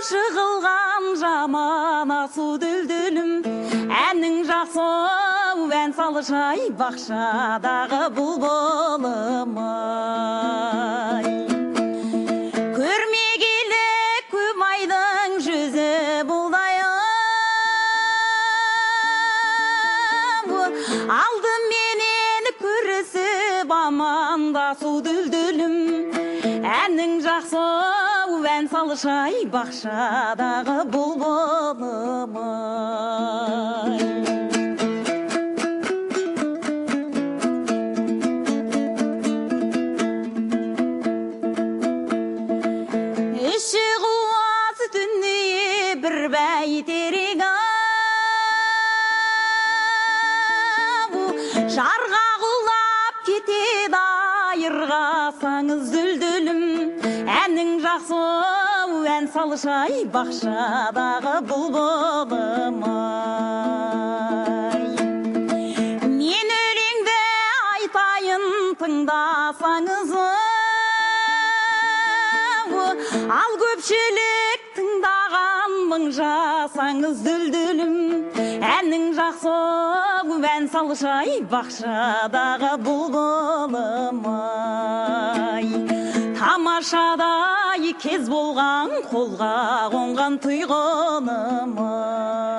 жығылған жаман асу дүлдүлім, әнің жақсы ән салышай бақшадағы бұлбұлым ай. Көрмегелі көп айдың жүзі бұлдайым, алдым менен көрісіп амандасу дүлдүлім, әнің жақсы ән салышай бақшадағы бұлбұлым ай. Іші қуас түніне бір бәйтерек жарға құлап кетеді айырғасаңыз дүлдүлім, әнің жақсы ән салышай бақшадағы бұлбұлым ай. Мен өлеңді айтайын тыңдасаңыз, ал көпшілік тыңдаған мың жасаңыз дүлдүлім, әнің жақсы ән салышай бақшадағы бұлбұлым ай. Тамашадай кез болған қолға қонған тұйғыным ай.